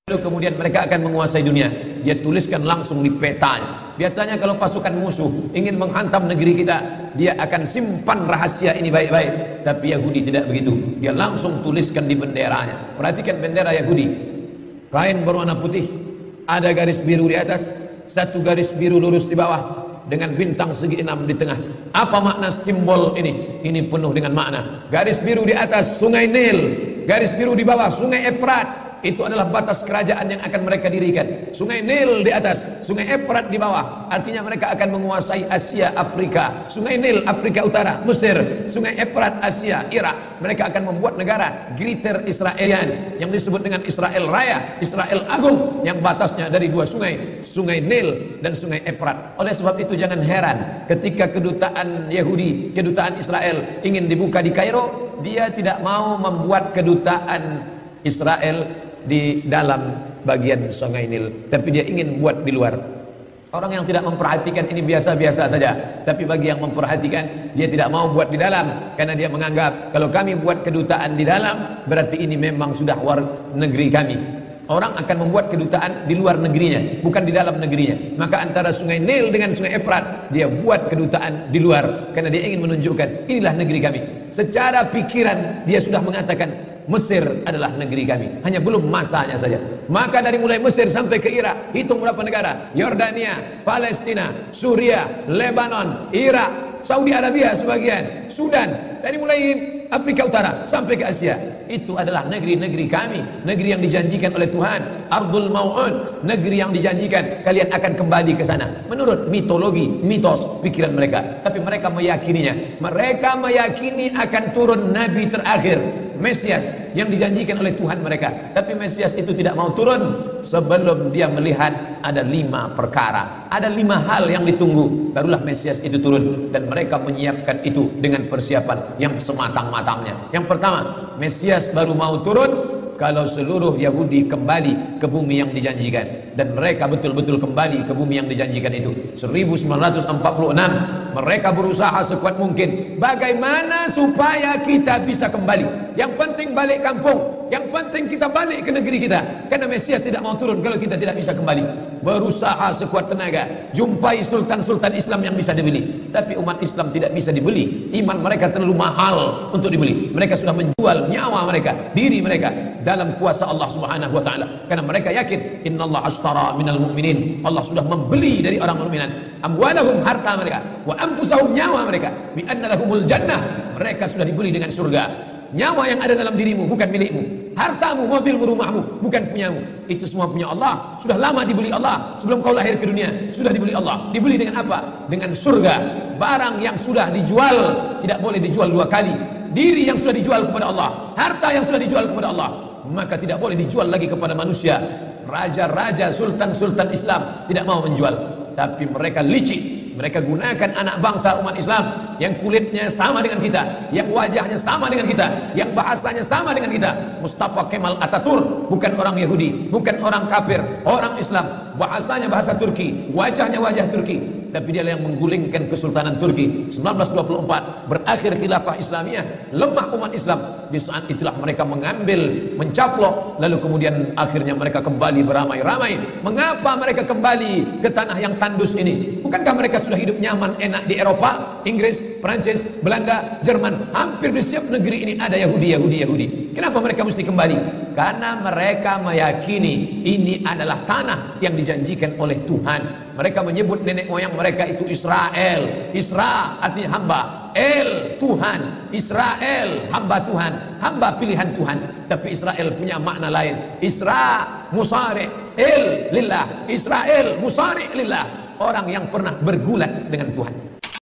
Lalu kemudian mereka akan menguasai dunia. Dia tuliskan langsung di petanya. Biasanya kalau pasukan musuh ingin menghantam negeri kita, dia akan simpan rahasia ini baik-baik. Tapi Yahudi tidak begitu. Dia langsung tuliskan di benderanya. Perhatikan bendera Yahudi. Kain berwarna putih, ada garis biru di atas, satu garis biru lurus di bawah, dengan bintang segi 6 di tengah. Apa makna simbol ini? Ini penuh dengan makna. Garis biru di atas Sungai Nil, garis biru di bawah Sungai Efrat. Itu adalah batas kerajaan yang akan mereka dirikan. Sungai Nil di atas, Sungai Efrat di bawah. Artinya mereka akan menguasai Asia, Afrika. Sungai Nil Afrika Utara, Mesir. Sungai Efrat Asia, Irak. Mereka akan membuat negara Greater Israelian yang disebut dengan Israel Raya, Israel Agung, yang batasnya dari dua sungai, Sungai Nil dan Sungai Efrat. Oleh sebab itu jangan heran ketika kedutaan Yahudi, kedutaan Israel ingin dibuka di Kairo, dia tidak mau membuat kedutaan Israel di dalam bagian Sungai Nil, tapi dia ingin buat di luar. Orang yang tidak memperhatikan ini biasa-biasa saja, tapi bagi yang memperhatikan, dia tidak mau buat di dalam, karena dia menganggap kalau kami buat kedutaan di dalam, berarti ini memang sudah war negeri kami. Orang akan membuat kedutaan di luar negerinya, bukan di dalam negerinya. Maka antara Sungai Nil dengan Sungai Efrat, dia buat kedutaan di luar, karena dia ingin menunjukkan inilah negeri kami. Secara pikiran dia sudah mengatakan Mesir adalah negeri kami, hanya belum masanya saja. Maka dari mulai Mesir sampai ke Irak, hitung berapa negara: Yordania, Palestina, Suria, Lebanon, Irak, Saudi Arabia sebagian, Sudan, dari mulai Afrika Utara sampai ke Asia. Itu adalah negeri-negeri kami, negeri yang dijanjikan oleh Tuhan, Ardul Mau'un, negeri yang dijanjikan kalian akan kembali ke sana. Menurut mitologi, mitos, pikiran mereka. Tapi mereka meyakininya. Mereka meyakini akan turun Nabi terakhir, Mesias, yang dijanjikan oleh Tuhan mereka. Tapi Mesias itu tidak mau turun sebelum dia melihat ada 5 perkara, ada 5 hal yang ditunggu, barulah Mesias itu turun. Dan mereka menyiapkan itu dengan persiapan yang sematang-matangnya. Yang pertama, Mesias baru mau turun kalau seluruh Yahudi kembali ke bumi yang dijanjikan. Dan mereka betul-betul kembali ke bumi yang dijanjikan itu. 1946 mereka berusaha sekuat mungkin, bagaimana supaya kita bisa kembali. Yang penting balik kampung, yang penting kita balik ke negeri kita, karena Mesias tidak mau turun kalau kita tidak bisa kembali. Berusaha sekuat tenaga, jumpai sultan-sultan Islam yang bisa dibeli. Tapi umat Islam tidak bisa dibeli. Iman mereka terlalu mahal untuk dibeli. Mereka sudah menjual nyawa mereka, diri mereka dalam kuasa Allah Subhanahu wa taala. Karena mereka yakin innallaha ashtara minal mu'minin, Allah sudah membeli dari orang mukminin amwalahum, harta mereka, wa anfusahum, nyawa mereka, bi anna lahumul jannah, mereka sudah dibeli dengan surga. Nyawa yang ada dalam dirimu bukan milikmu, hartamu, mobilmu, rumahmu bukan punyamu, itu semua punya Allah. Sudah lama dibeli Allah, sebelum kau lahir ke dunia sudah dibeli Allah. Dibeli dengan apa? Dengan surga. Barang yang sudah dijual tidak boleh dijual 2 kali. Diri yang sudah dijual kepada Allah, harta yang sudah dijual kepada Allah, maka tidak boleh dijual lagi kepada manusia. Raja-raja, sultan-sultan Islam tidak mau menjual, tapi mereka licik. Mereka gunakan anak bangsa umat Islam yang kulitnya sama dengan kita, yang wajahnya sama dengan kita, yang bahasanya sama dengan kita. Mustafa Kemal Atatürk bukan orang Yahudi, bukan orang kafir, orang Islam. Bahasanya bahasa Turki, wajahnya wajah Turki, tapi dia yang menggulingkan Kesultanan Turki. 1924 berakhir khilafah Islamiyah, lemah umat Islam. Di saat itulah mereka mengambil, mencaplok, lalu kemudian akhirnya mereka kembali beramai-ramai. Mengapa mereka kembali ke tanah yang tandus ini? Bukankah mereka sudah hidup nyaman, enak di Eropa, Inggris, Prancis, Belanda, Jerman? Hampir di setiap negeri ini ada Yahudi. Kenapa mereka mesti kembali? Karena mereka meyakini ini adalah tanah yang dijanjikan oleh Tuhan. Mereka menyebut nenek moyang mereka itu Israel. Isra artinya hamba, El Tuhan. Israel hamba Tuhan, hamba pilihan Tuhan. Tapi Israel punya makna lain. Isra musari El lillah, Israel musari lillah, orang yang pernah bergulat dengan Tuhan.